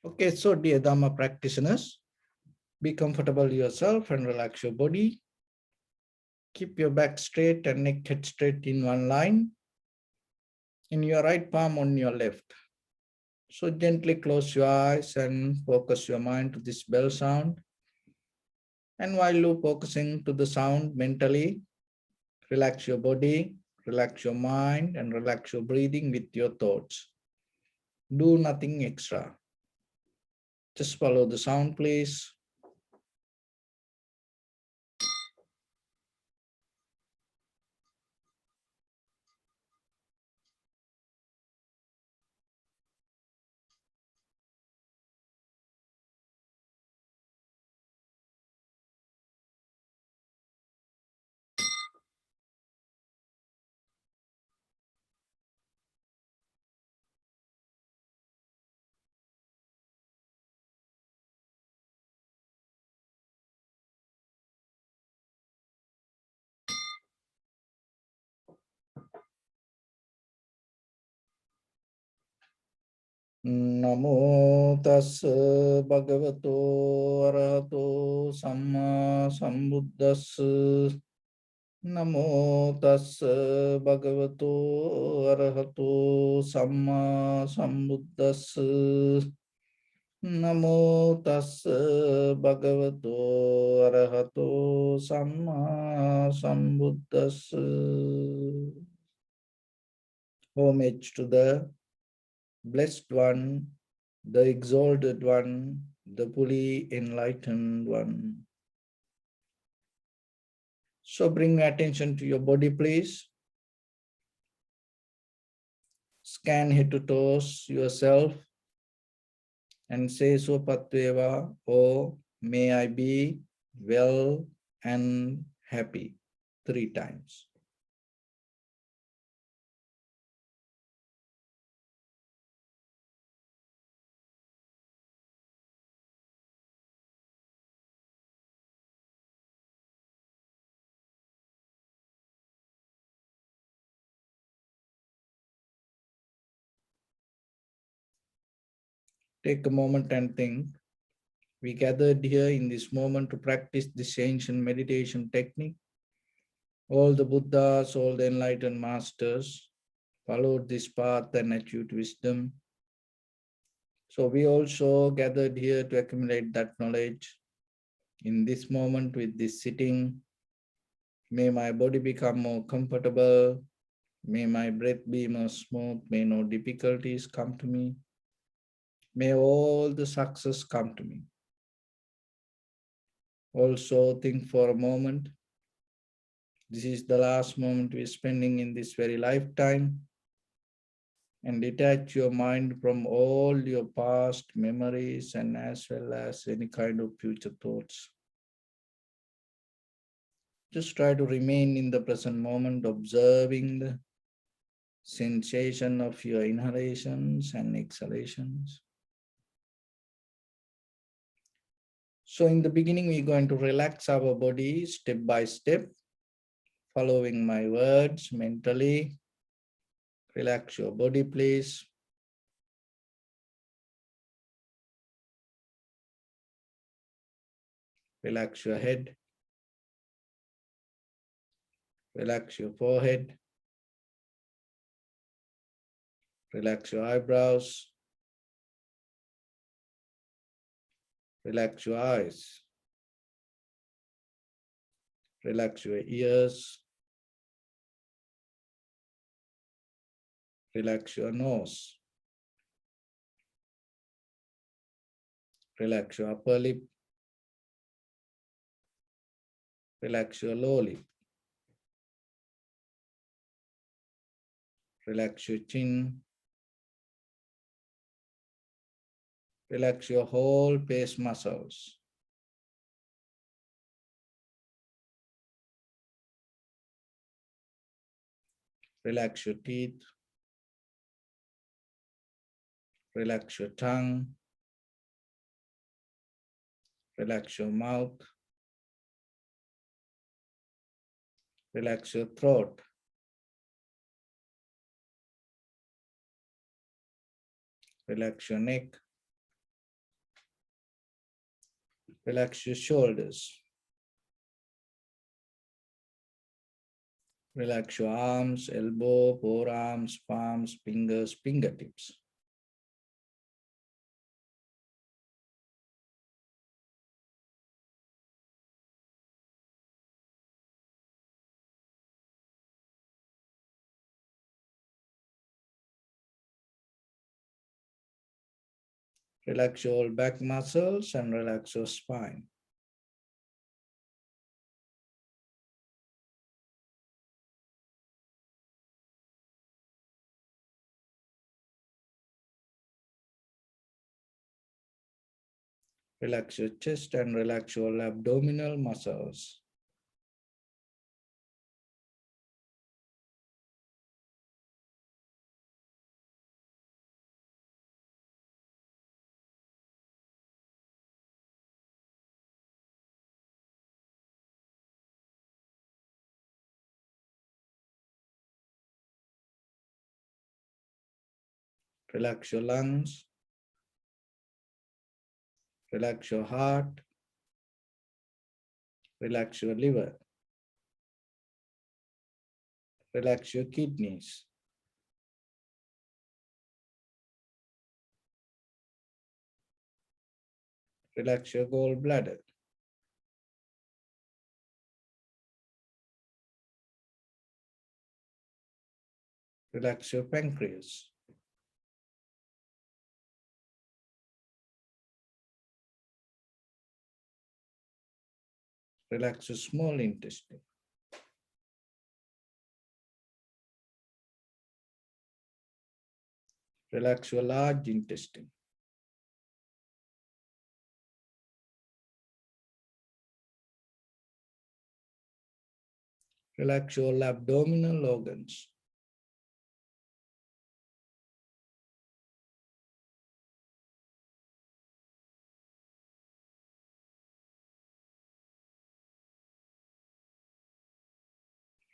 Okay, so dear Dhamma practitioners, be comfortable yourself and relax your body. Keep your back straight and neck head straight in one line. In your right palm on your left. So gently close your eyes and focus your mind to this bell sound. And while you're focusing to the sound mentally, relax your body, relax your mind, and relax your breathing with your thoughts. Do nothing extra. Just follow the sound, please. Namo tassa bhagavato arahato samma sambuddhassa. Namo tassa bhagavato arahato samma sambuddhassa. Namo tassa bhagavato arahato samma sambuddhassa. Homage to the Blessed One, the Exalted One, the fully enlightened One. So bring attention to your body, please. Scan head to toes yourself and say Sopatveva, or may I be well and happy 3 times. Take a moment and think. We gathered here in this moment to practice this ancient meditation technique. All the Buddhas, all the enlightened masters followed this path and achieved wisdom. So we also gathered here to accumulate that knowledge. In this moment with this sitting, may my body become more comfortable. May my breath be more smooth. May no difficulties come to me. May all the success come to me. Also think for a moment. This is the last moment we're spending in this very lifetime. And detach your mind from all your past memories and as well as any kind of future thoughts. Just try to remain in the present moment, observing the sensation of your inhalations and exhalations. So in the beginning, we're going to relax our body step by step, following my words mentally. Relax your body, please. Relax your head. Relax your forehead. Relax your eyebrows. Relax your eyes. Relax your ears. Relax your nose. Relax your upper lip. Relax your lower lip. Relax your chin. Relax your whole face muscles. Relax your teeth. Relax your tongue. Relax your mouth. Relax your throat. Relax your neck. Relax your shoulders. Relax your arms, elbow, forearms, palms, fingers, fingertips. Relax your back muscles and relax your spine. Relax your chest and relax your abdominal muscles. Relax your lungs. Relax your heart. Relax your liver. Relax your kidneys. Relax your gallbladder. Relax your pancreas. Relax your small intestine. Relax your large intestine. Relax your abdominal organs.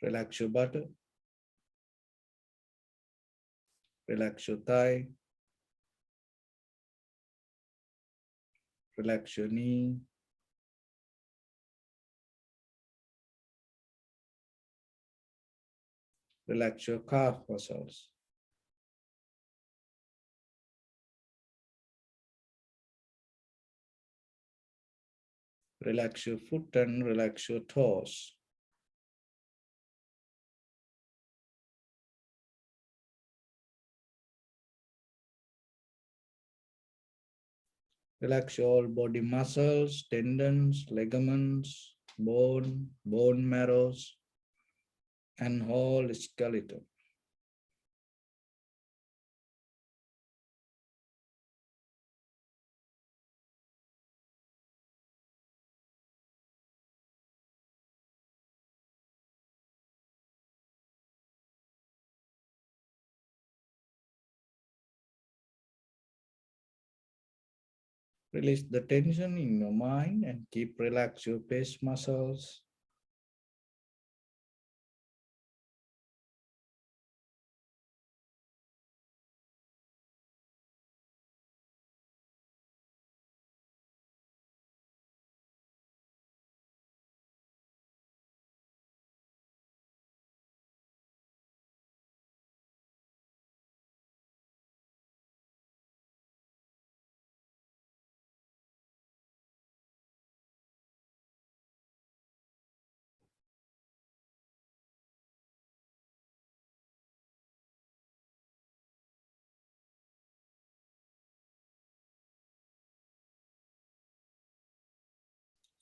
Relax your buttock. Relax your thigh. Relax your knee. Relax your calf muscles. Relax your foot and relax your toes. Relax your body muscles, tendons, ligaments, bone marrows, and whole skeleton. Release the tension in your mind and keep relax your face muscles.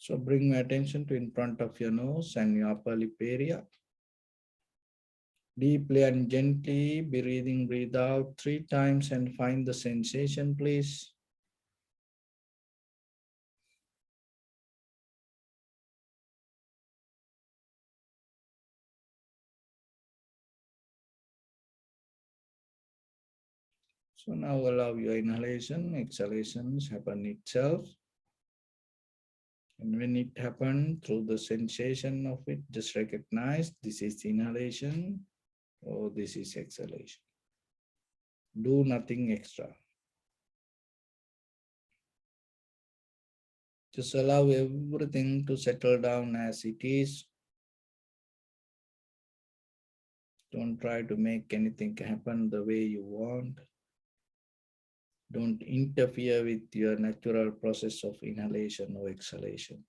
So bring my attention to in front of your nose and your upper lip area. Deeply and gently breathe out 3 times and find the sensation, please. So now allow your inhalation, exhalations happen itself. And when it happens, through the sensation of it, just recognize this is inhalation or this is exhalation. Do nothing extra. Just allow everything to settle down as it is. Don't try to make anything happen the way you want. Don't interfere with your natural process of inhalation or exhalation.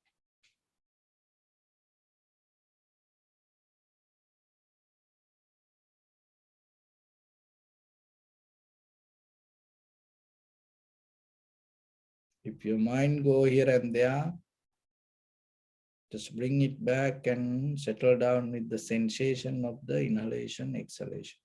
If your mind go here and there, just bring it back and settle down with the sensation of the inhalation, exhalation.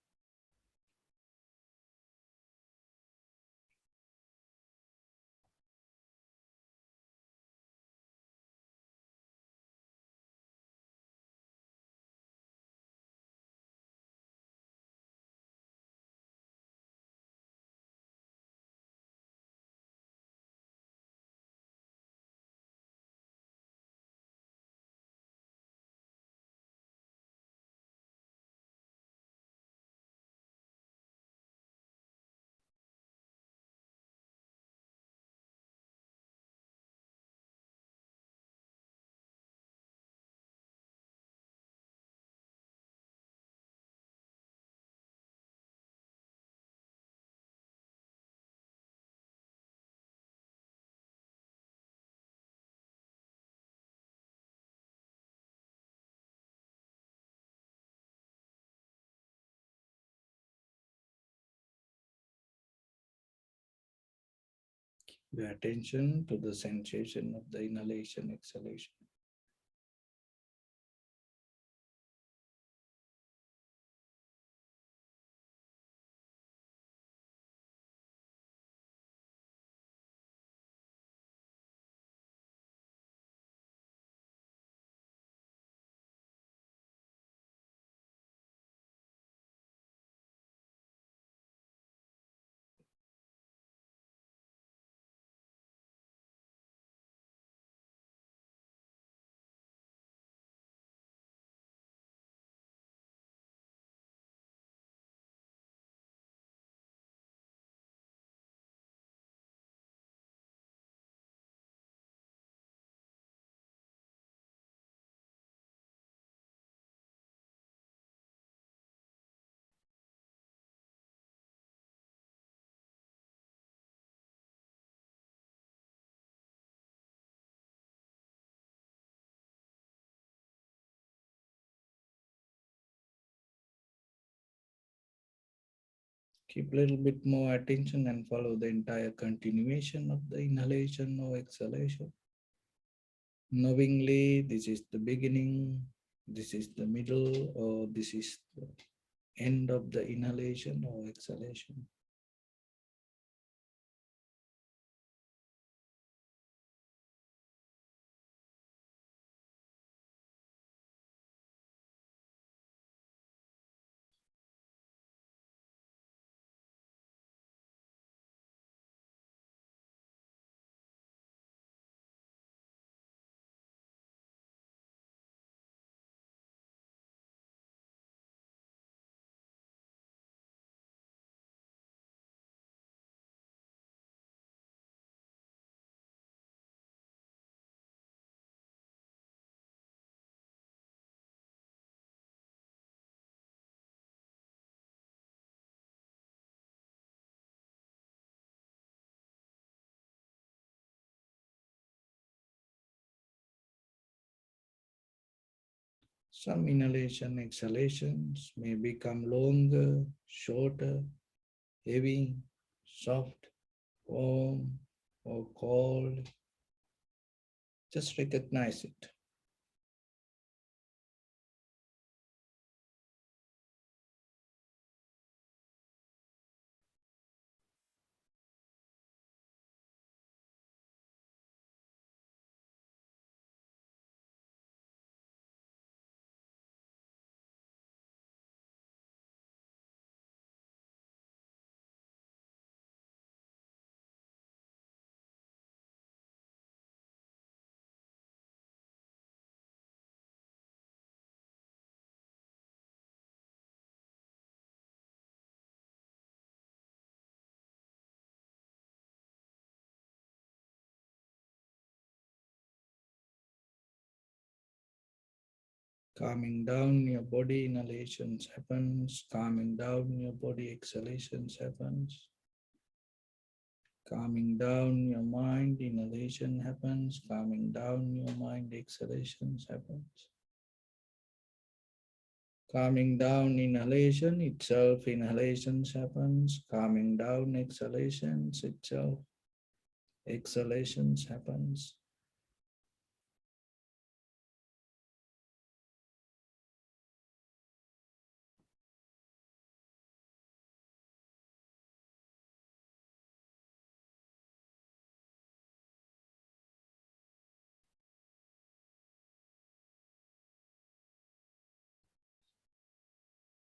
Pay attention to the sensation of the inhalation, exhalation. Keep a little bit more attention and follow the entire continuation of the inhalation or exhalation. Knowingly, this is the beginning, this is the middle, or this is the end of the inhalation or exhalation. Some inhalation exhalations may become longer, shorter, heavy, soft, warm, or cold. Just recognize it. Calming down your body, inhalations happens. Calming down your body, exhalations happens. Calming down your mind, inhalation happens. Calming down your mind, exhalations happens. Calming down inhalation itself, inhalations happens. Calming down exhalations itself, exhalations happens.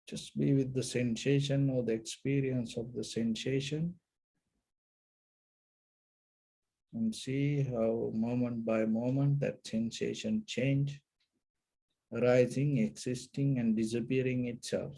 Just be with the sensation or the experience of the sensation and see how moment by moment that sensation change, arising, existing and disappearing itself.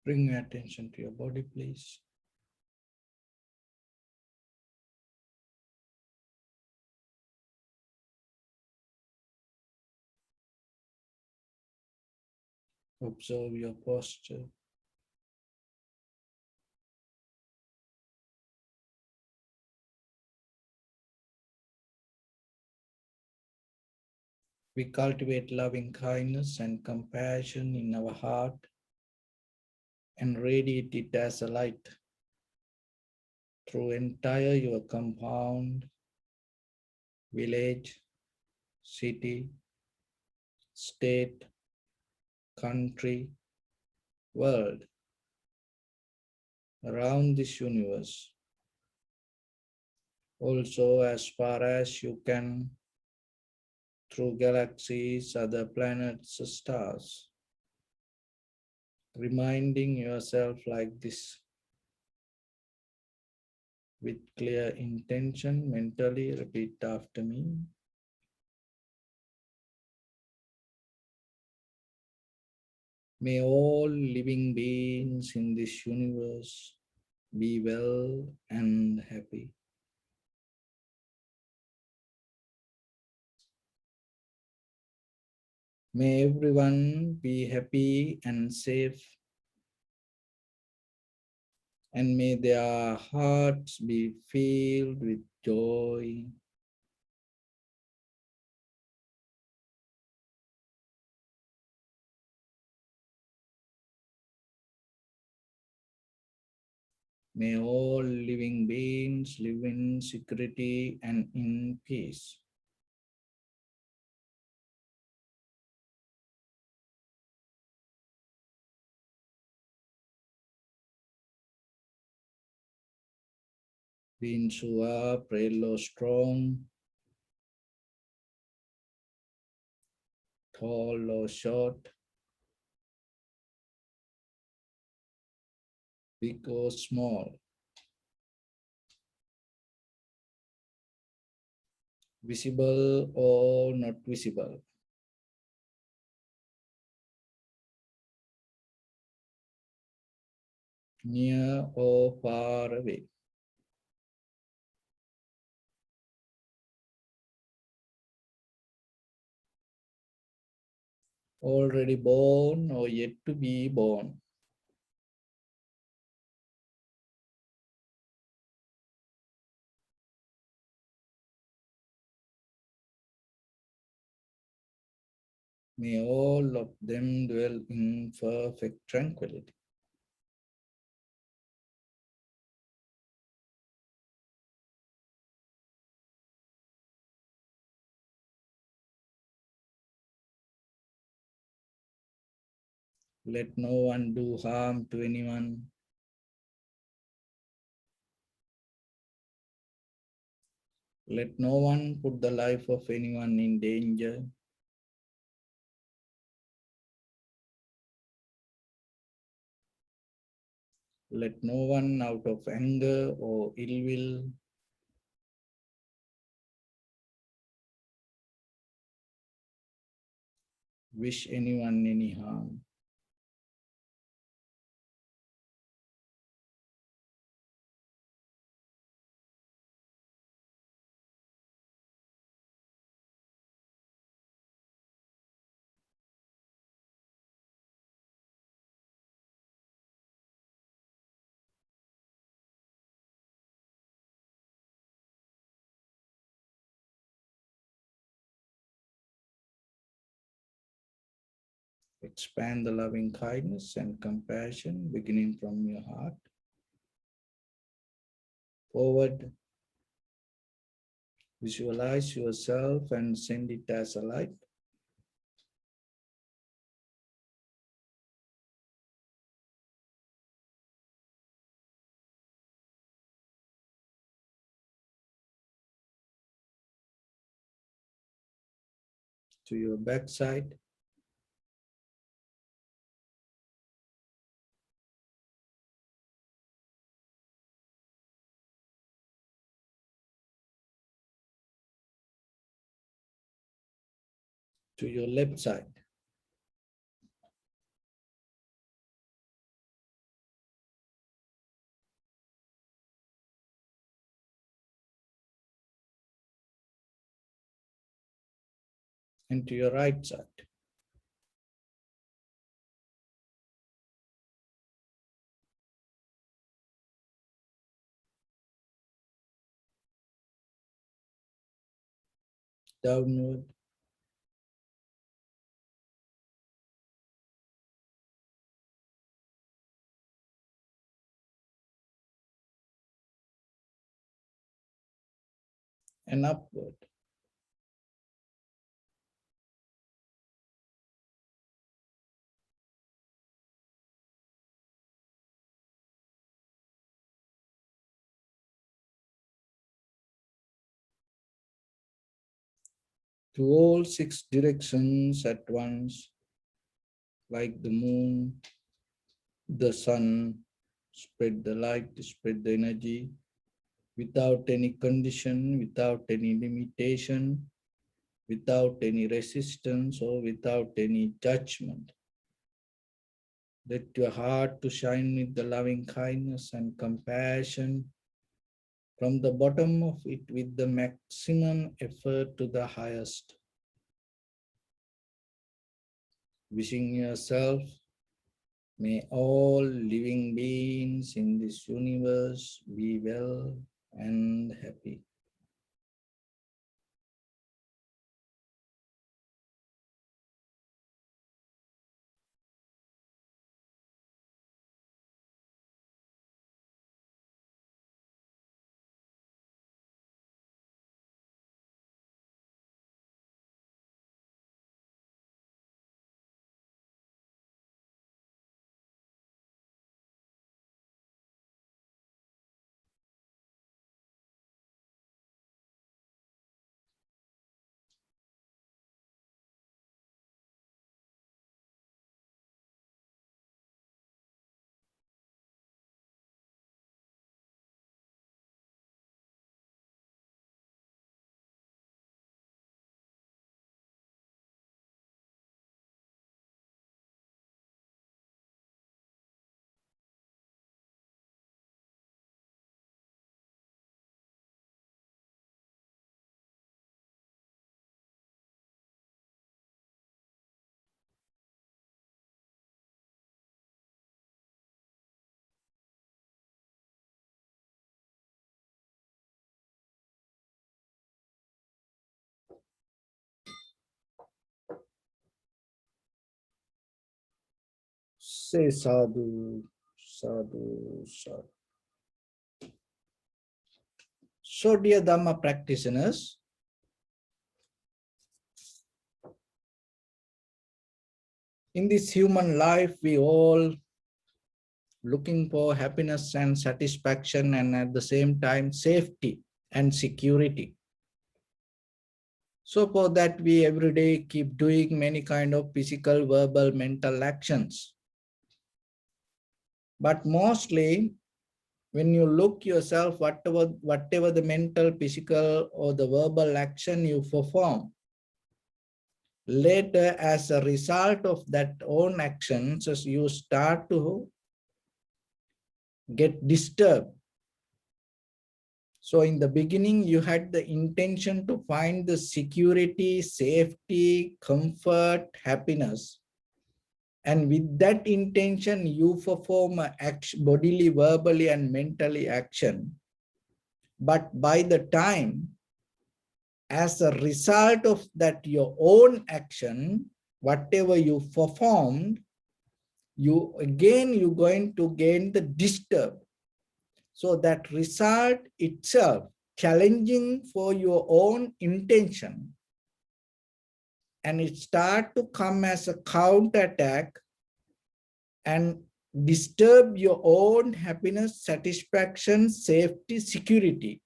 Bring your attention to your body, please. Observe your posture. We cultivate loving kindness and compassion in our heart and radiate it as a light through entire your compound, village, city, state, country, world around this universe. Also, as far as you can, through galaxies, other planets, stars, reminding yourself like this with clear intention, mentally repeat after me. May all living beings in this universe be well and happy. May everyone be happy and safe, and may their hearts be filled with joy. May all living beings live in security and in peace. Beings who are frail or strong, tall or short, big or small, visible or not visible, near or far away. Already born or yet to be born. May all of them dwell in perfect tranquility. Let no one do harm to anyone. Let no one put the life of anyone in danger. Let no one out of anger or ill will wish anyone any harm. Expand the loving kindness and compassion beginning from your heart. Forward, visualize yourself and send it as a light. To your backside, to your left side, and to your right side. Downward, and upward. to all 6 directions at once, like the moon, the sun, spread the light, spread the energy, without any condition, without any limitation, without any resistance or without any judgment. Let your heart to shine with the loving kindness and compassion from the bottom of it with the maximum effort to the highest. Wishing yourself, may all living beings in this universe be well and happy. Say sadhu, sadhu, sadhu. So dear Dhamma practitioners, in this human life, we all looking for happiness and satisfaction and at the same time safety and security. So for that, we every day keep doing many kind of physical, verbal, mental actions. But mostly, when you look yourself, whatever the mental, physical, or the verbal action you perform, later as a result of that own actions, as you start to get disturbed. So in the beginning, you had the intention to find the security, safety, comfort, happiness. And with that intention, you perform action, bodily, verbally, and mentally action. But by the time, as a result of that, your own action, whatever you performed, you're going to gain the disturb. So that result itself, challenging for your own intention, and it start to come as a counterattack and disturb your own happiness, satisfaction, safety, security.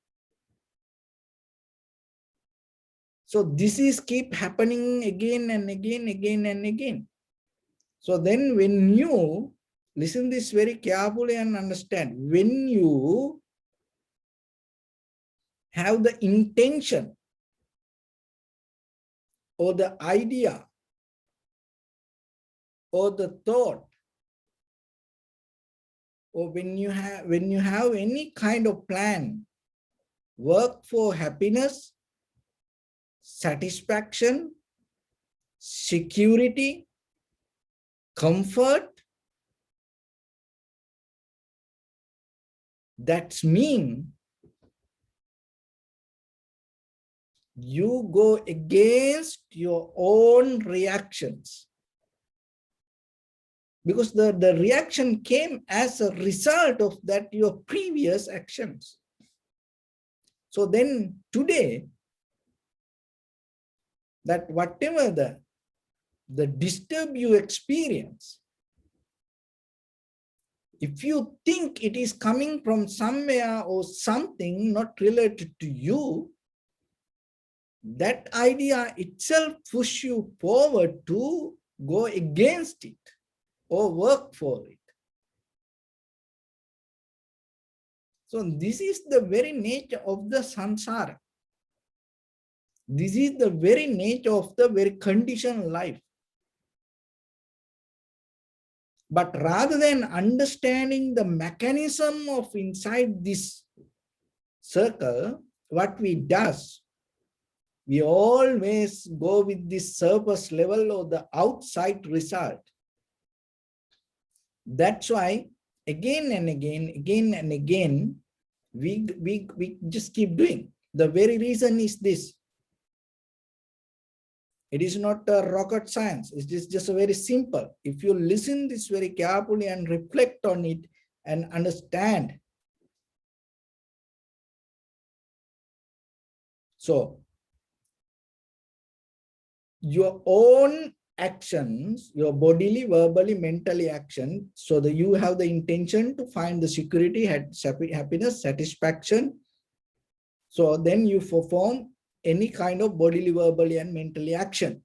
So this is keep happening again and again, again and again. So then when you listen this very carefully and understand, when you have the intention or the idea or the thought, or when you have any kind of plan, work for happiness, satisfaction, security, comfort, that means you go against your own reactions. Because the reaction came as a result of that your previous actions. So then today, that whatever the disturb you experience, if you think it is coming from somewhere or something not related to you, that idea itself push you forward to go against it or work for it. So this is the very nature of the samsara. This is the very nature of the very conditioned life. But rather than understanding the mechanism of inside this circle, what we does, we always go with this surface level or the outside result. That's why again and again, we just keep doing. The very reason is this. It is not a rocket science. It is just a very simple. If you listen this very carefully and reflect on it and understand. So your own actions, your bodily, verbally, mentally action, so that you have the intention to find the security, happiness, satisfaction. So then you perform any kind of bodily, verbally, and mentally action.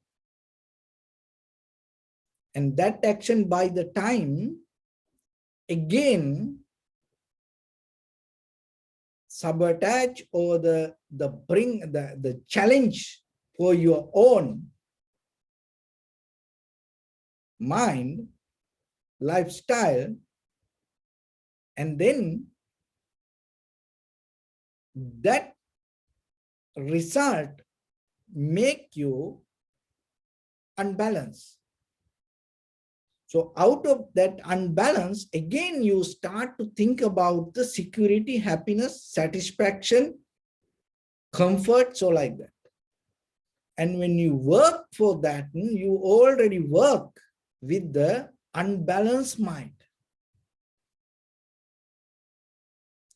And that action by the time, again, sabotage or the challenge for your own mind, lifestyle, and then that result make you unbalanced. So out of that unbalance, again, you start to think about the security, happiness, satisfaction, comfort, so like that. And when you work for that, you already work with the unbalanced mind.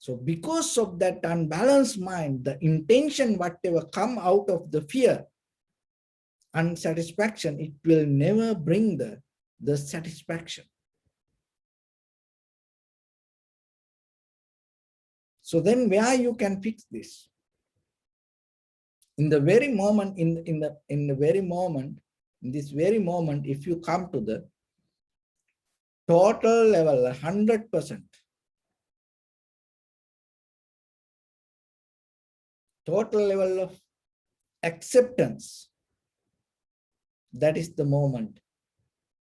So because of that unbalanced mind, the intention, whatever come out of the fear, unsatisfaction, it will never bring the satisfaction. So then where you can fix this? In the very moment, in this very moment, if you come to the total level, 100%, total level of acceptance, that is the moment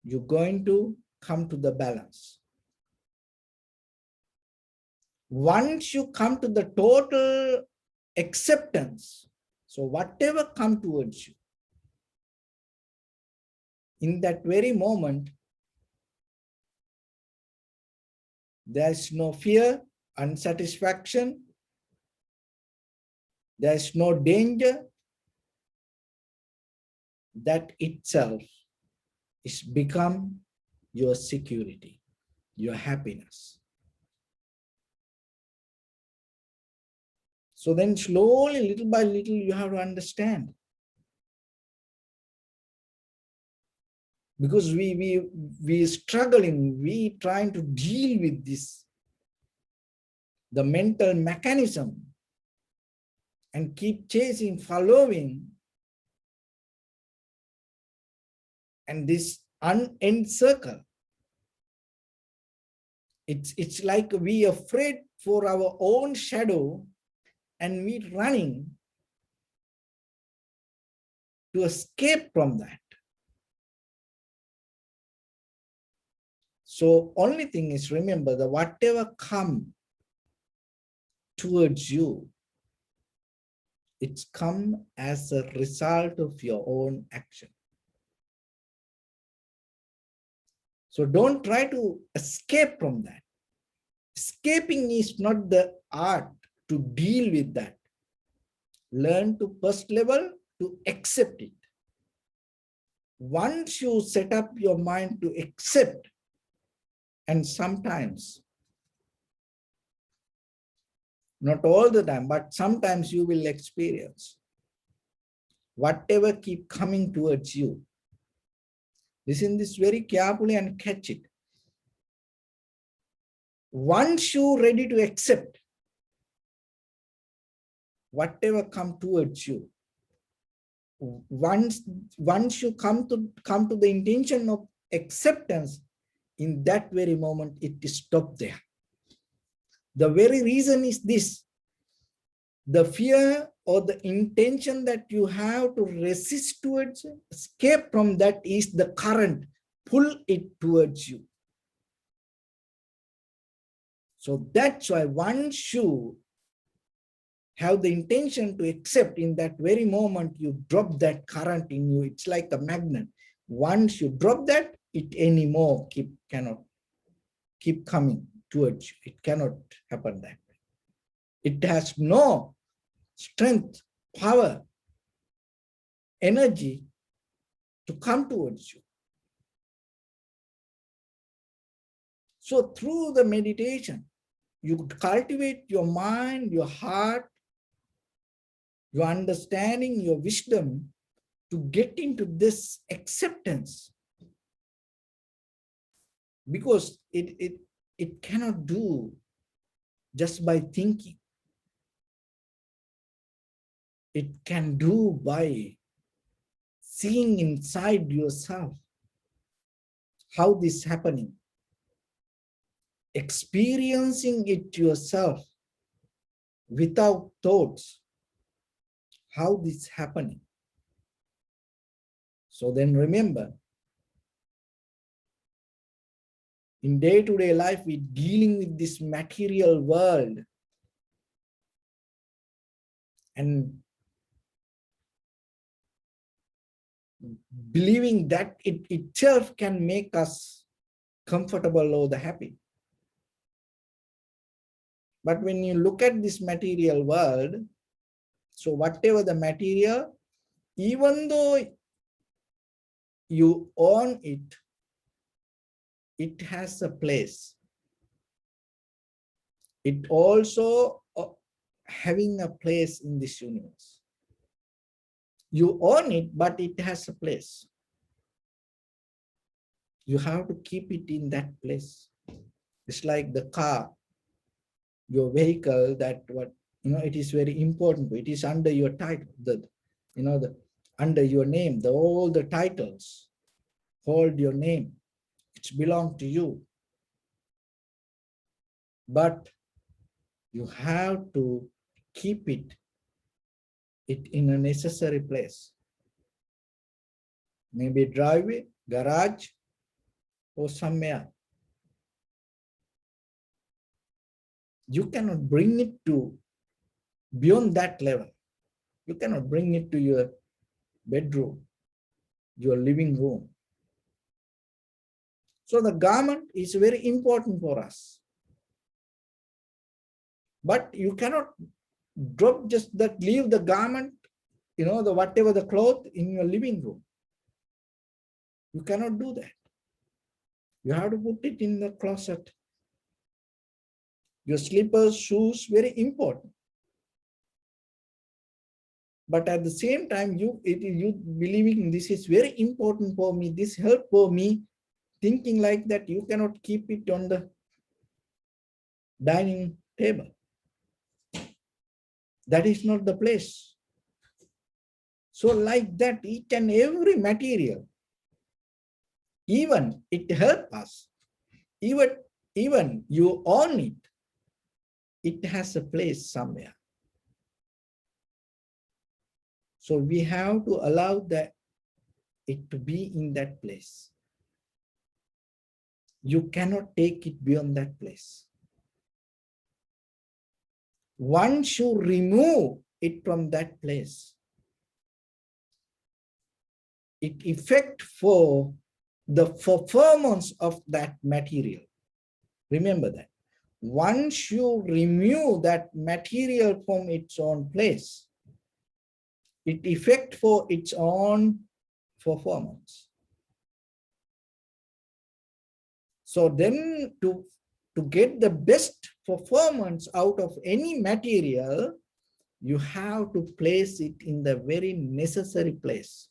you're going to come to the balance. Once you come to the total acceptance, so whatever come towards you, in that very moment, there's no fear, unsatisfaction, there's no danger. That itself is become your security, your happiness. So then slowly, little by little, you have to understand. Because we struggling, we trying to deal with this, the mental mechanism, and keep chasing, following, and this unend circle. It's like we afraid for our own shadow, and we running to escape from that. So only thing is, remember that whatever come towards you, it's come as a result of your own action. So don't try to escape from that. Escaping is not the art to deal with that. Learn to first level to accept it. Once you set up your mind to accept, and sometimes, not all the time, but sometimes you will experience whatever keep coming towards you. Listen this very carefully and catch it. Once you're ready to accept whatever come towards you, once you come to the intention of acceptance, in that very moment it is stopped there. The very reason is this: the fear or the intention that you have to resist towards escape from that is the current, pull it towards you. So that's why once you have the intention to accept, in that very moment you drop that current in you. It's like a magnet. Once you drop that, it anymore cannot keep coming towards you. It cannot happen that way. It has no strength, power, energy to come towards you. So through the meditation, you cultivate your mind, your heart, your understanding, your wisdom to get into this acceptance, because it cannot do just by thinking. It can do by seeing inside yourself how this is happening, experiencing it yourself without thoughts, how this is happening. So then remember, in day-to-day life, we're dealing with this material world, and believing that it itself can make us comfortable or the happy. But when you look at this material world, so whatever the material, even though you own it, it has a place. It also having a place in this universe. You own it, but it has a place. You have to keep it in that place. It's like the car, your vehicle, that it is very important. It is under your title, under your name, all the titles hold your name. It belongs to you. But you have to keep it in a necessary place. Maybe driveway, garage, or somewhere. You cannot bring it to beyond that level. You cannot bring it to your bedroom, your living room. So the garment is very important for us. But you cannot drop just that, leave the garment, whatever the cloth in your living room. You cannot do that. You have to put it in the closet. Your slippers, shoes, very important. But at the same time, you believing this is very important for me, this help for me, thinking like that, you cannot keep it on the dining table. That is not the place. So like that, each and every material, even it helps us, even you own it, it has a place somewhere. So we have to allow it to be in that place. You cannot take it beyond that place. Once you remove it from that place, it affects for the performance of that material. Remember that. Once you remove that material from its own place, it affects for its own performance. So then to get the best performance out of any material, you have to place it in the very necessary place.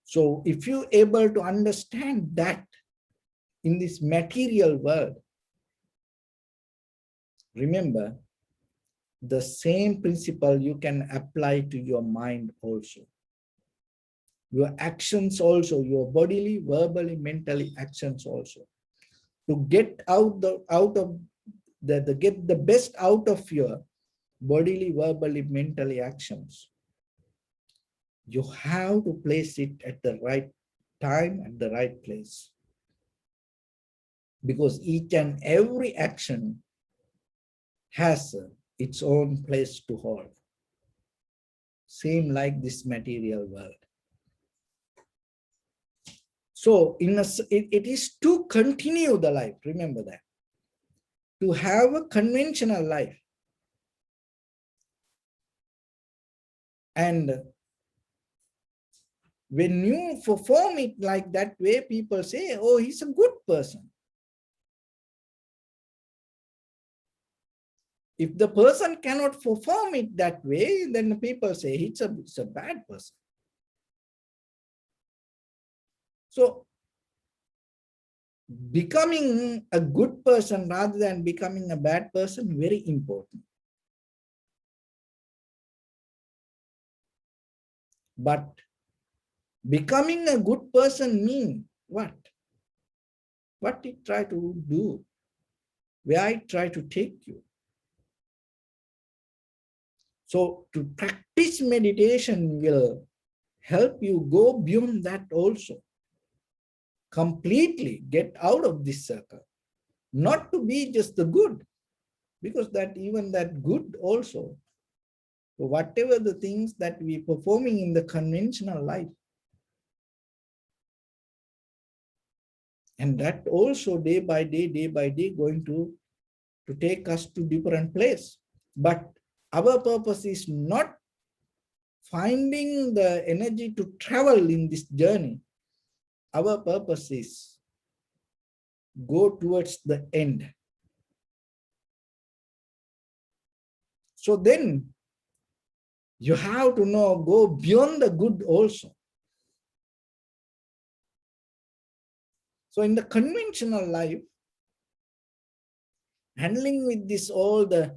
So if you're able to understand that in this material world, remember, the same principle you can apply to your mind also. Your actions also, your bodily, verbally, mentally actions also. To get get the best out of your bodily, verbally, mentally actions, you have to place it at the right time, at the right place. Because each and every action has its own place to hold. Same like this material world. So it is to continue the life, remember that. To have a conventional life. And when you perform it like that way, people say, oh, he's a good person. If the person cannot perform it that way, then the people say it's a bad person. So becoming a good person rather than becoming a bad person, very important. But becoming a good person means what? What it try to do? Where it try to take you? So to practice meditation will help you go beyond that also. Completely get out of this circle. Not to be just the good, because that even that good also, whatever the things that we performing in the conventional life, and that also day by day going to take us to different place. But our purpose is not finding the energy to travel in this journey. Our purpose is go towards the end. So then you have to know, go beyond the good also. So in the conventional life, handling with this all the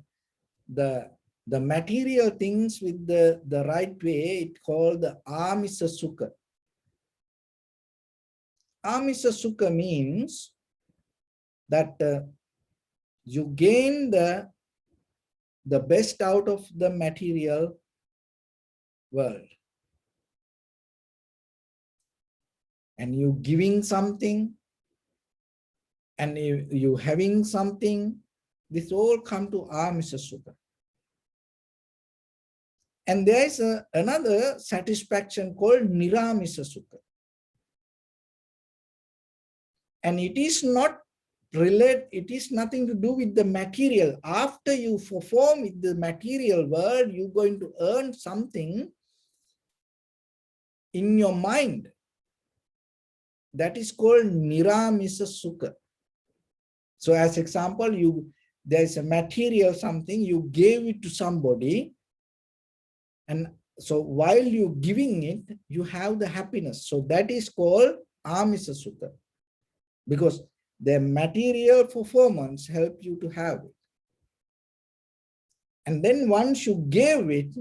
material things with the right way, it called the amisa sukha. Amisa sukha means that you gain the best out of the material world. And you giving something, and you having something, this all come to amisa sukha. And there is another satisfaction called niramisa sukha. And it is not related, it is nothing to do with the material. After you perform with the material world, you're going to earn something in your mind. That is called niramisa sukha. So as example, there's a material something, you gave it to somebody, and so while you giving it, you have the happiness. So that is called amisa sukha, because the material performance help you to have it. And then once you gave it,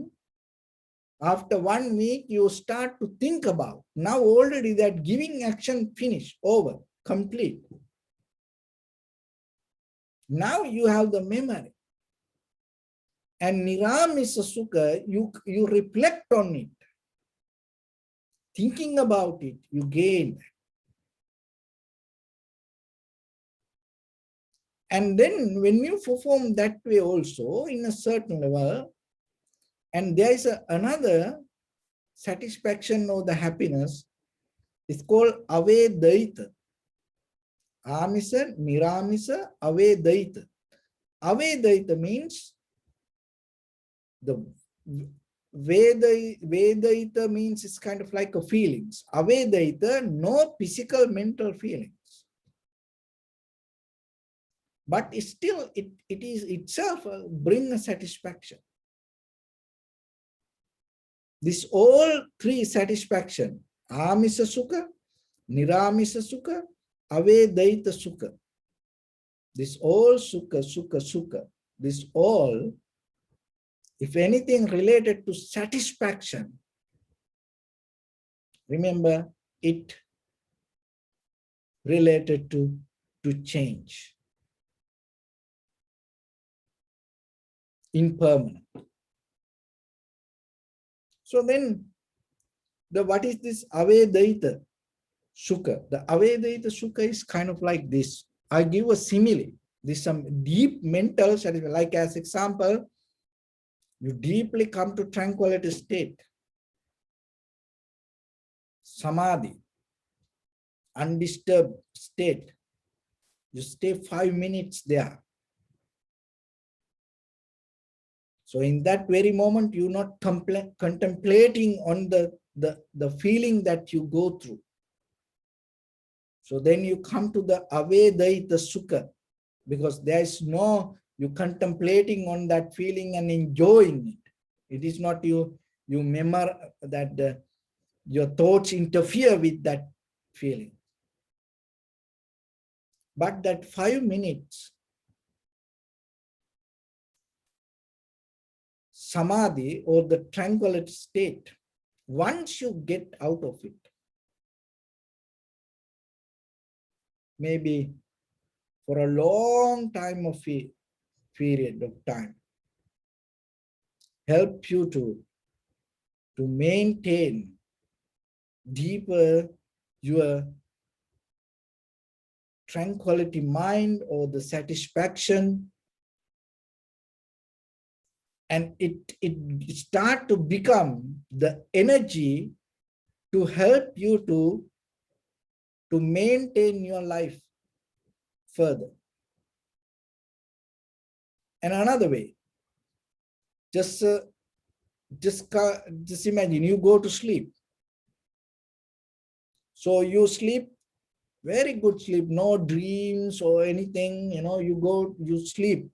after 1 week, you start to think about, now already that giving action finished, over, complete. Now you have the memory. And niramisa sukha, you reflect on it. Thinking about it, you gain. And then when you perform that way also, in a certain level, and there is another satisfaction or the happiness, it's called avedaita. Amisa, niramisa, avedaita. Avedaita means the Vedaita means it's kind of like a feelings. Avedaita, no physical, mental feelings. But it still, it is itself bring a satisfaction. This all three satisfaction, amisa sukha, niramisa sukha, avedaita sukha. This all sukha, this all If anything related to satisfaction, remember it related to change, impermanent. So then, what is this Avedaita Sukha? The Avedaita Sukha is kind of like this. I give a simile. This some deep mental satisfaction. Like as example, you deeply come to tranquility state, samadhi, undisturbed state. You stay 5 minutes there. So in that very moment, you're not contemplating on the feeling that you go through. So then you come to the Avedaita Sukha, because there is no, you contemplating on that feeling and enjoying it. It is not you remember that your thoughts interfere with that feeling. But that 5 minutes samadhi or the tranquility state, once you get out of it, maybe for a long time of a period of time, help you to maintain deeper your tranquility mind or the satisfaction, and it start to become the energy to help you to maintain your life further. And another way, just imagine you go to sleep. So you sleep, very good sleep, no dreams or anything, you sleep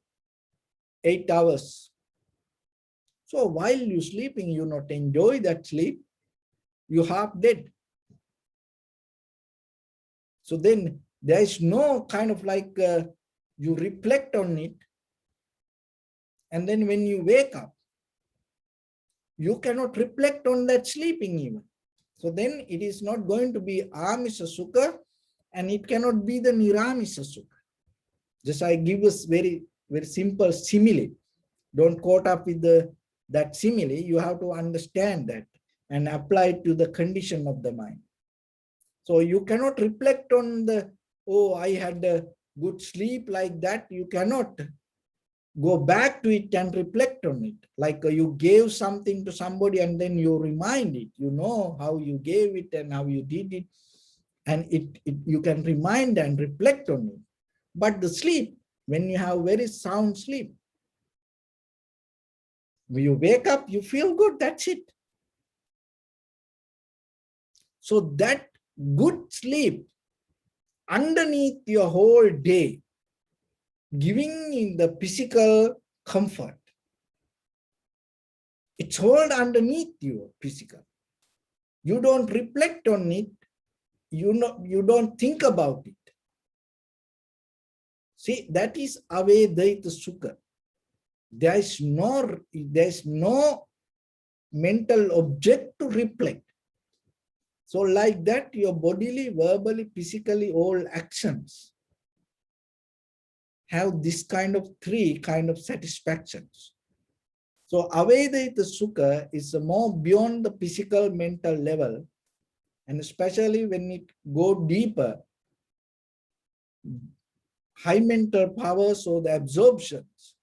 8 hours. So while you're sleeping, you not enjoy that sleep, you half dead. So then there is no kind of like, you reflect on it. And then when you wake up, you cannot reflect on that sleeping even. So then it is not going to be Amisa Sukha, and it cannot be the Niramisa Sukha. Just I give us very, very simple simile. Don't caught up with that simile. You have to understand that and apply it to the condition of the mind. So you cannot reflect on oh, I had a good sleep like that. You cannot go back to it and reflect on it. Like you gave something to somebody and then you remind it. You know how you gave it and how you did it. And you can remind and reflect on it. But the sleep, when you have very sound sleep, when you wake up, you feel good, that's it. So that good sleep underneath your whole day, giving in the physical comfort, it's all underneath your physical. You don't reflect on it, you don't think about it. See, that is Avedaita Sukha. There is no mental object to reflect. So like that, your bodily, verbally, physically, all actions have this kind of 3 kind of satisfactions. So Avedaita Sukha is more beyond the physical mental level, and especially when it go deeper, high mental powers or the absorptions.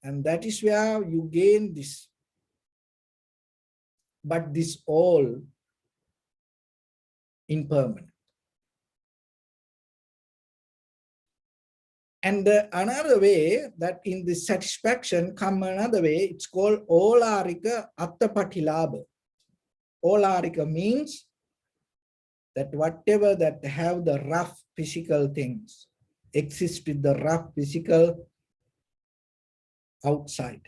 And that is where you gain this. But this all impermanent. And another way that in this satisfaction come another way, it's called Olarika Attapatilabha. Olarika means that whatever that have the rough physical things exist with the rough physical outside.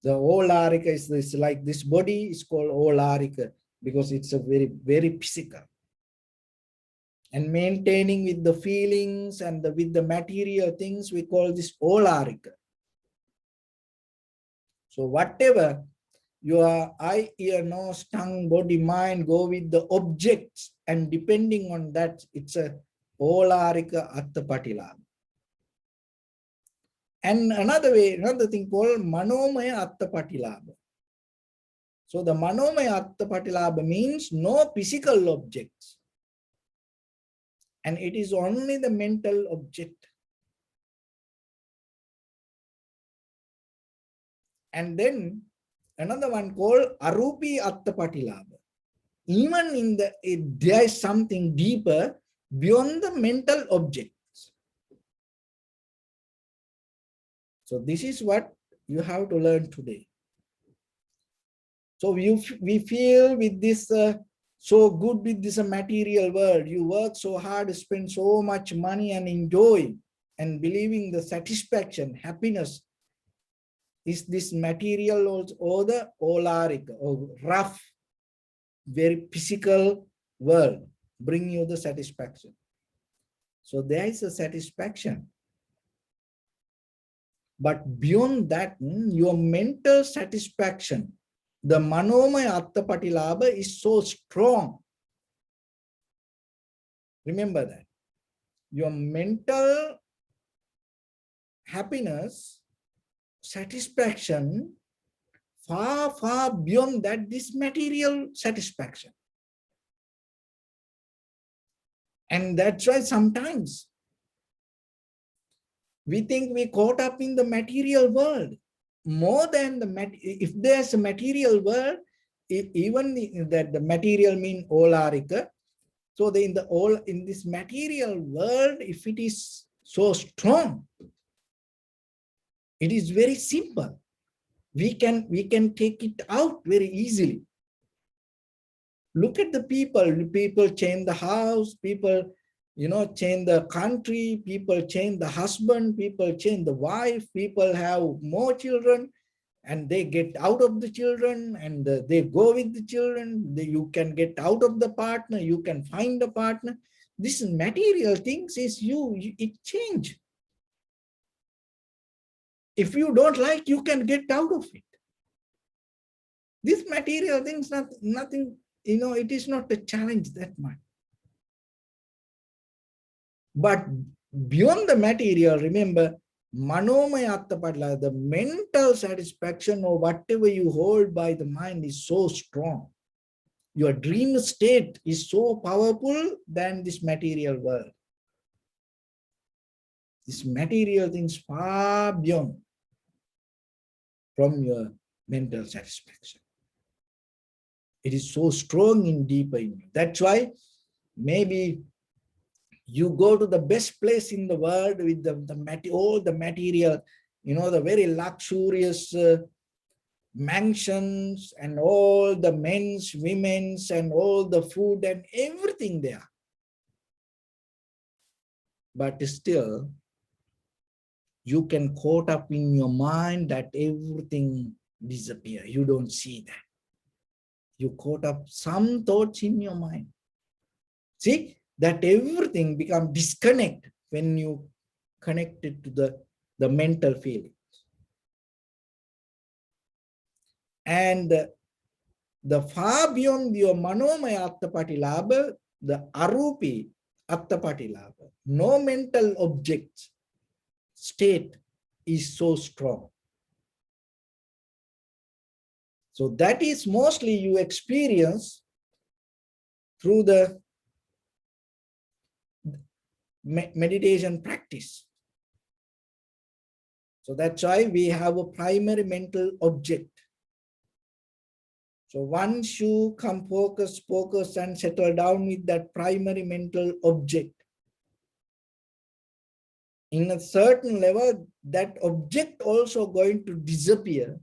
The Olarika is like this body is called Olarika because it's a very, very physical. And maintaining with the feelings and with the material things, we call this Olarika. So whatever your eye, ear, nose, tongue, body, mind go with the objects, and depending on that, it's a olarika attapatila. And another thing called manomaya attapatilabha. So the manomaya attapatilabha means no physical objects. And it is only the mental object. And then another one called arupi attapatilabha. Even in there is something deeper beyond the mental objects. So this is what you have to learn today. So we feel with this so good with this material world. You work so hard, spend so much money and enjoy and believing the satisfaction, happiness is this material or the olaric or rough, very physical world bring you the satisfaction. So there is a satisfaction. But beyond that, your mental satisfaction, the manomaya attapatilabha is so strong. Remember that. Your mental happiness, satisfaction, far, far beyond that, this material satisfaction. And that's why sometimes we think we caught up in the material world more than if there's a material world, even that the material mean olarika. So in this material world, if it is so strong, it is very simple. We can take it out very easily. Look at the people. People change the house. People, change the country. People change the husband. People change the wife. People have more children, and they get out of the children, and they go with the children. You can get out of the partner. You can find a partner. This material things is it change. If you don't like, you can get out of it. This material things, nothing. It is not a challenge that much. But beyond the material, remember, manomaya attapadla, the mental satisfaction or whatever you hold by the mind is so strong. Your dream state is so powerful than this material world. This material things far beyond from your mental satisfaction. It is so strong and deeper in you. That's why maybe you go to the best place in the world with all the material, the very luxurious mansions and all the men's, women's, and all the food and everything there. But still, you can caught up in your mind that everything disappear. You don't see that. You caught up some thoughts in your mind. See, that everything become disconnect when you connect it to the mental feelings. And the far beyond your manomaya attapatilabha, the arupi attapatilabha, no mental object state is so strong. So that is mostly you experience through the meditation practice. So that's why we have a primary mental object. So once you come focus and settle down with that primary mental object, in a certain level, that object also going to disappear.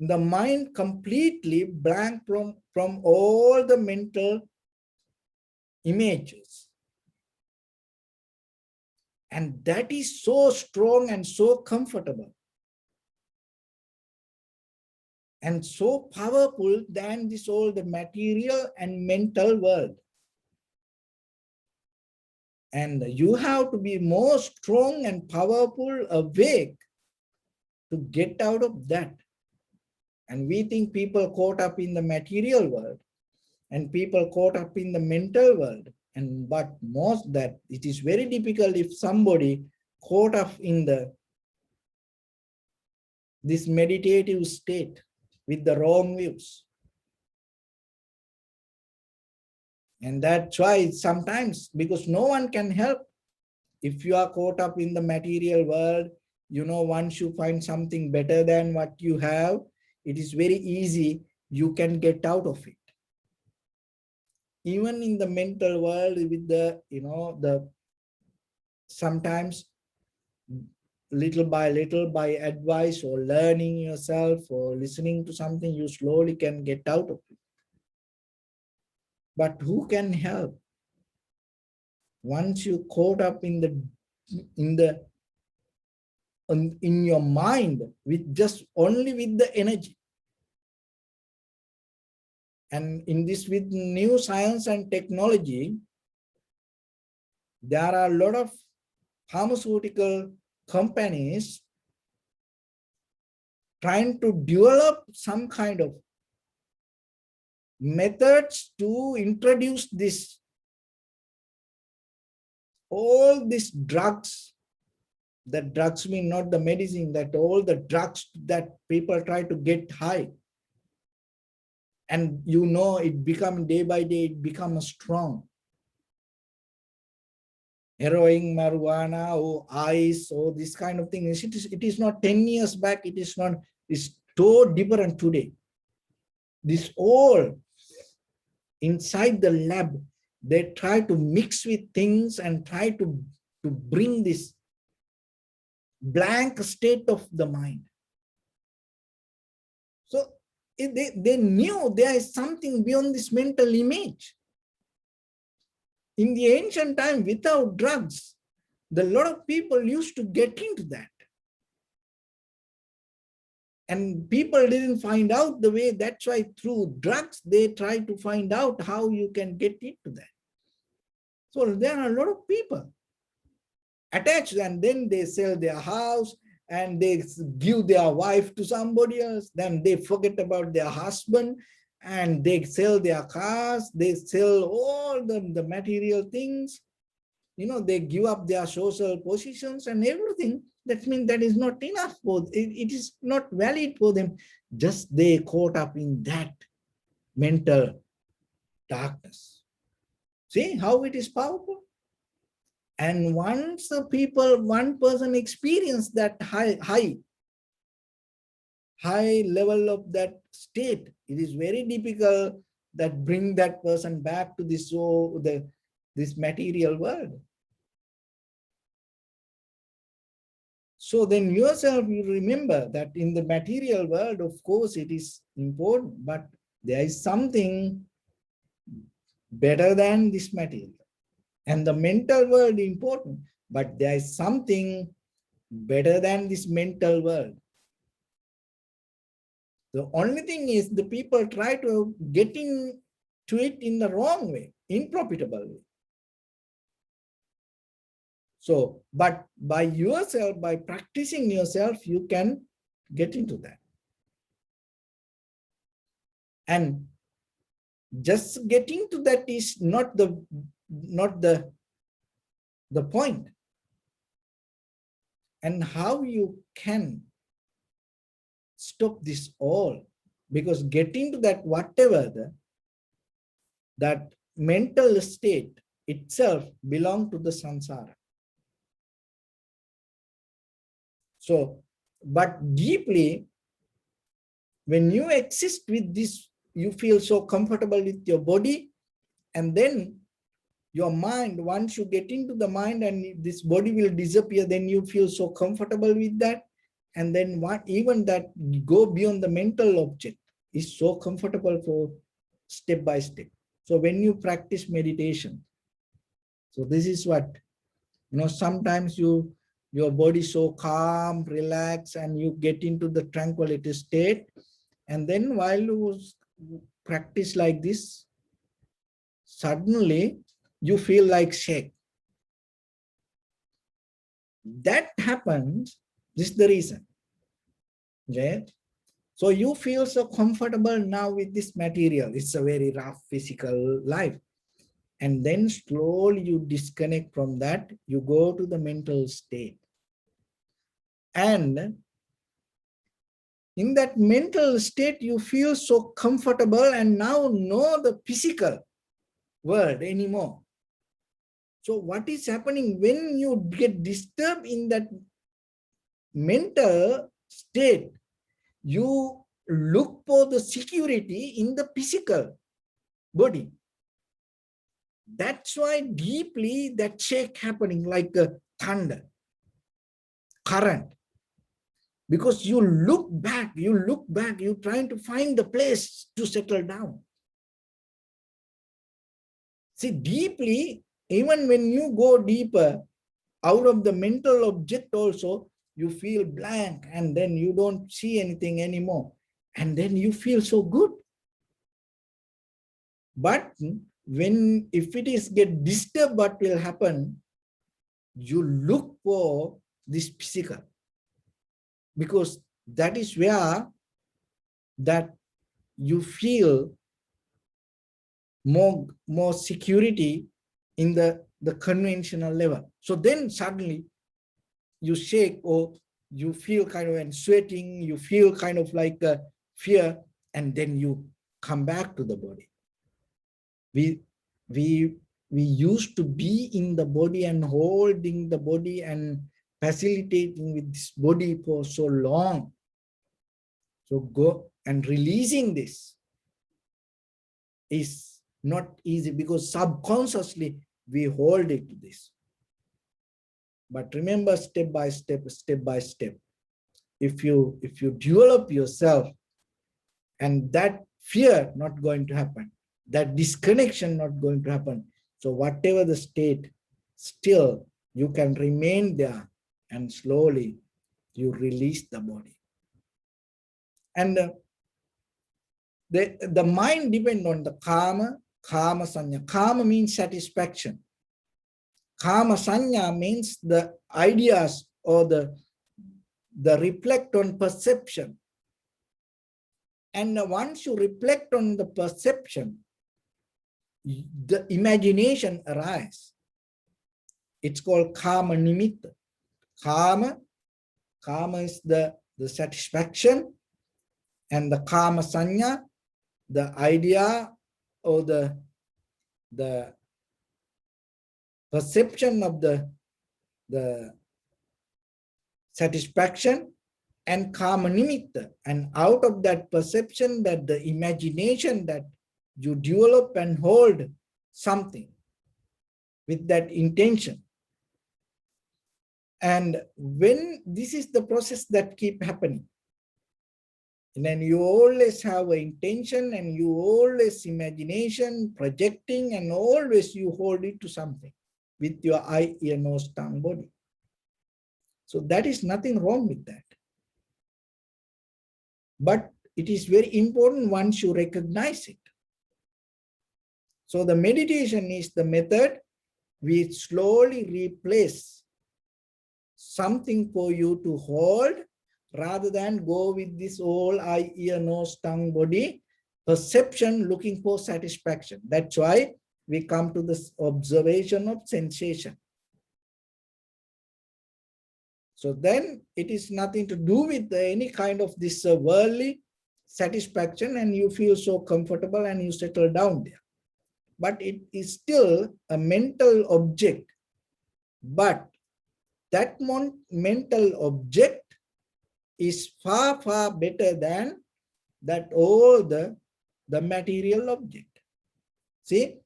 The mind completely blank from all the mental images. And that is so strong and so comfortable and so powerful than this all the material and mental world. And you have to be more strong and powerful, awake to get out of that. And we think people caught up in the material world and people caught up in the mental world. And but most that it is very difficult if somebody caught up in this meditative state with the wrong views. And that's why sometimes, because no one can help, if you are caught up in the material world, once you find something better than what you have, it is very easy, you can get out of it. Even in the mental world with the sometimes little by advice or learning yourself or listening to something, you slowly can get out of it. But who can help? Once you caught up in your mind with just only with the energy. And in this, with new science and technology, there are a lot of pharmaceutical companies trying to develop some kind of methods to introduce this, all these drugs. The drugs mean not the medicine, that all the drugs that people try to get high. And it becomes day by day, it becomes strong. Heroin, marijuana, or ice, or this kind of thing. It is not 10 years back, it's so different today. This all inside the lab, they try to mix with things and try to bring this blank state of the mind. So they knew there is something beyond this mental image. In the ancient time, without drugs, a lot of people used to get into that. And people didn't find out the way. That's why through drugs, they try to find out how you can get into that. So there are a lot of people attached, and then they sell their house and they give their wife to somebody else. Then they forget about their husband and they sell their cars. They sell all the material things. They give up their social positions and everything. That means that is not enough for it is not valid for them. Just they caught up in that mental darkness. See how it is powerful? And once one person experience that high level of that state, it is very difficult that bring that person back to this material world. So then yourself, you remember that in the material world, of course, it is important, but there is something better than this material. And the mental world is important, but there is something better than this mental world. The only thing is the people try to get into it in the wrong way, unprofitable way. So, but by yourself, by practicing yourself, you can get into that. And just getting to that is not the point. And how you can stop this all, because getting to that whatever that mental state itself belongs to the samsara. So, but deeply, when you exist with this, you feel so comfortable with your body, and then your mind, once you get into the mind and this body will disappear, then you feel so comfortable with that. And then even that go beyond the mental object is so comfortable for step by step. So when you practice meditation, so this is what, sometimes your body so calm, relax, and you get into the tranquility state. And then while you practice like this, suddenly you feel like shake. That happens, this is the reason. Okay. So you feel so comfortable now with this material. It's a very rough physical life. And then slowly you disconnect from that. You go to the mental state. And in that mental state, you feel so comfortable and now know the physical world anymore. So what is happening when you get disturbed in that mental state? You look for the security in the physical body. That's why deeply that shake happening like a thunder, current. Because you look back, you're trying to find the place to settle down. See, deeply, even when you go deeper, out of the mental object also, you feel blank and then you don't see anything anymore. And then you feel so good. But if it is get disturbed, what will happen? You look for this physical. Because that is where that you feel more security in the conventional level. So then suddenly you shake or you feel kind of sweating, you feel kind of like a fear, and then you come back to the body. We used to be in the body and holding the body and facilitating with this body for so long. So go and releasing this is not easy because subconsciously we hold it to this. But remember, step by step, if you develop yourself, and that fear not going to happen, that disconnection not going to happen. So whatever the state, still you can remain there and slowly you release the body. And the mind depends on the karma sanya. Karma means satisfaction. Karma sanya means the ideas or the reflect on perception. And once you reflect on the perception, the imagination arises. It's called karma nimitta. Karma is the satisfaction, and the karma sanya, the idea or the perception of the satisfaction, and karma nimitta. And out of that perception, that the imagination that you develop and hold something with that intention. And when this is the process that keep happening, and then you always have an intention and you always imagination projecting, and always you hold it to something with your eye, ear, nose, tongue, body. So that is nothing wrong with that. But it is very important once you recognize it. So the meditation is the method we slowly replace something for you to hold, rather than go with this whole eye, ear, nose, tongue, body perception looking for satisfaction. That's why we come to this observation of sensation. So then it is nothing to do with any kind of this worldly satisfaction, and you feel so comfortable and you settle down there. But it is still a mental object. But that mental object is far, far better than that all the material object. See,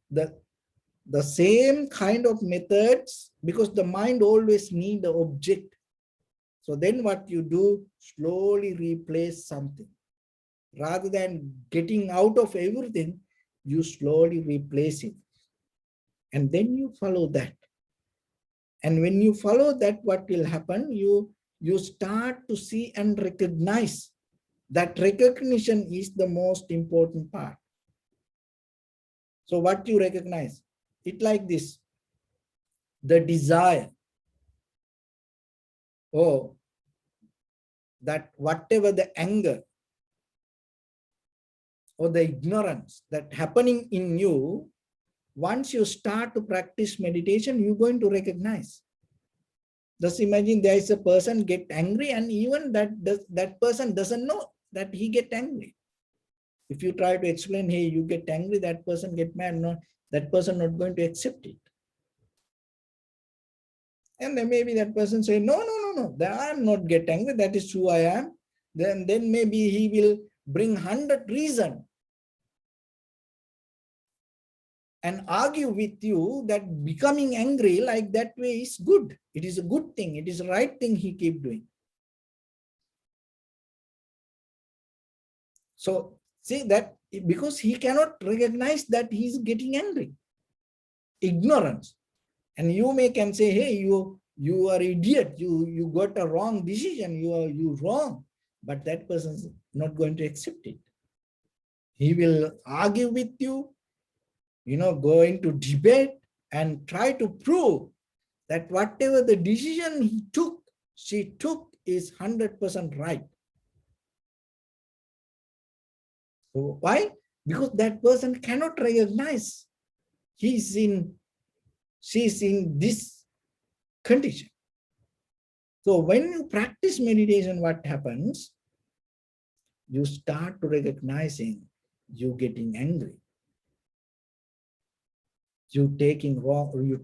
the same kind of methods, because the mind always needs the object. So then what you do, slowly replace something. Rather than getting out of everything, you slowly replace it. And then you follow that. And when you follow that, what will happen? You start to see and recognize. That recognition is the most important part. So what you recognize? It like this. The desire. Oh, that whatever the anger or the ignorance that happening in you, once you start to practice meditation, you're going to recognize. Just imagine there is a person get angry, and even that person doesn't know that he get angry. If you try to explain, hey, you get angry, that person get mad, no, that person not going to accept it. And then maybe that person say, no, I'm not get angry, that is who I am. Then maybe he will bring 100 reasons and argue with you that becoming angry like that way is good. It is a good thing. It is the right thing he keep doing. So see that because he cannot recognize that he's getting angry. Ignorance. And you can say, hey, you are idiot. You got a wrong decision. You wrong. But that person's not going to accept it. He will argue with you, go into debate and try to prove that whatever the decision she took is 100% right. So why? Because that person cannot recognize she's in this condition. So when you practice meditation, what happens? You start to recognizing you getting angry. You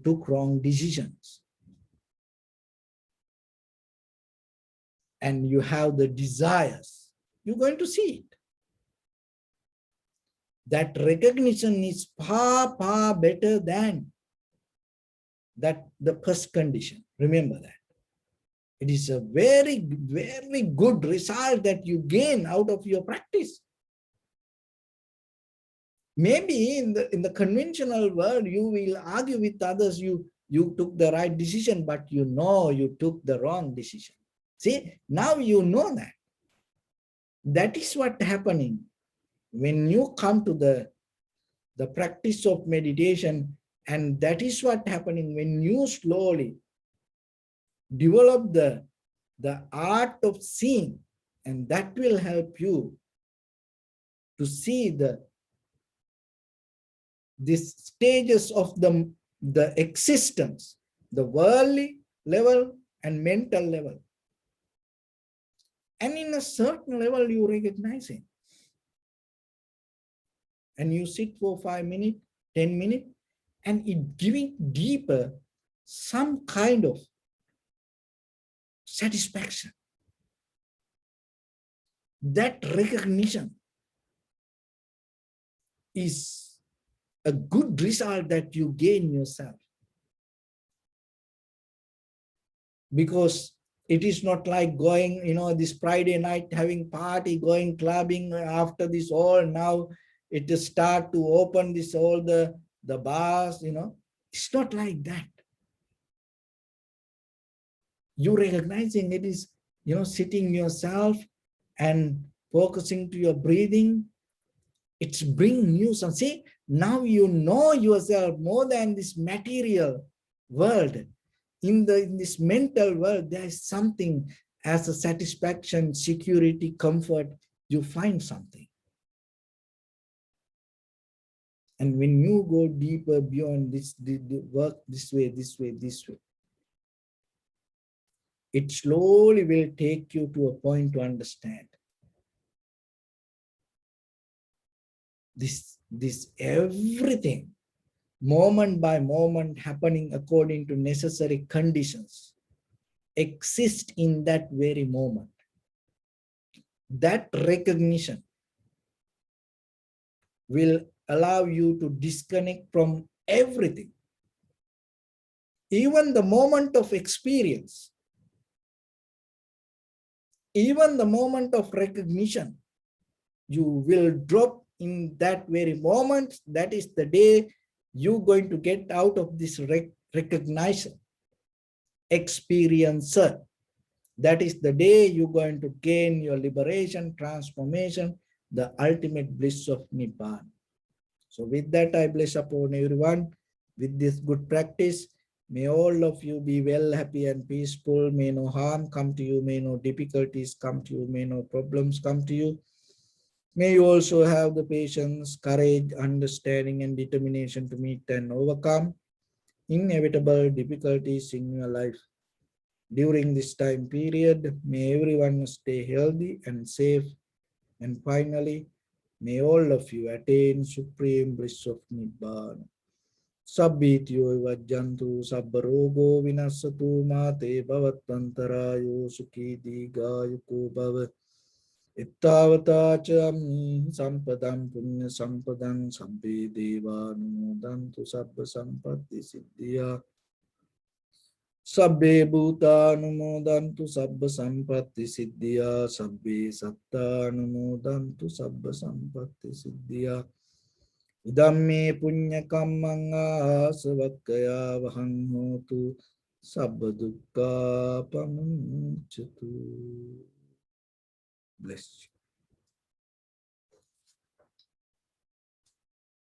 took wrong decisions. And you have the desires. You're going to see it. That recognition is far, far better than the first condition. Remember that. It is a very, very good result that you gain out of your practice. Maybe in the conventional world, you will argue with others, you took the right decision, but you took the wrong decision. See, now you know that. That is what happening when you come to the practice of meditation, and that is what happening when you slowly develop the art of seeing, and that will help you to see these stages of the existence, the worldly level and mental level. And in a certain level, you recognize it. And you sit for 5 minutes, 10 minutes, and it giving deeper some kind of satisfaction. That recognition is a good result that you gain yourself. Because it is not like going, this Friday night having party, going clubbing, after this all, now it is start to open this all the bars, It's not like that. You recognizing it is, sitting yourself and focusing to your breathing. It's bringing you some, see, now you know yourself more than this material world. In this mental world, there is something as a satisfaction, security, comfort, you find something. And when you go deeper beyond this, the work this way, it slowly will take you to a point to understand this everything, moment by moment, happening according to necessary conditions, exist in that very moment. That recognition will allow you to disconnect from everything. Even the moment of experience, even the moment of recognition, you will drop in that very moment. That is the day you're going to get out of this recognition, experiencer. That is the day you're going to gain your liberation, transformation, the ultimate bliss of Nibbana. So with that, I bless upon everyone with this good practice. May all of you be well, happy and peaceful. May no harm come to you. May no difficulties come to you. May no problems come to you. May you also have the patience, courage, understanding and determination to meet and overcome inevitable difficulties in your life. During this time period, may everyone stay healthy and safe. And finally, may all of you attain supreme bliss of Nibbana. Sabbityo vajjantu sabbarogo vinassatu mate bhavatantarayo sukhi digayuko bhava. Ittavata cha ammi sampadam punya sampadam sabbe deva numodantu sabba sampatti siddhya. Sabbe bhuta numodantu sabba sampatti siddhya. Sabbe satta numodantu sabba sampatti siddhya. Idamme punya kammanga savakaya vahang hotu sabba dukkha pamuncatu. Bless you.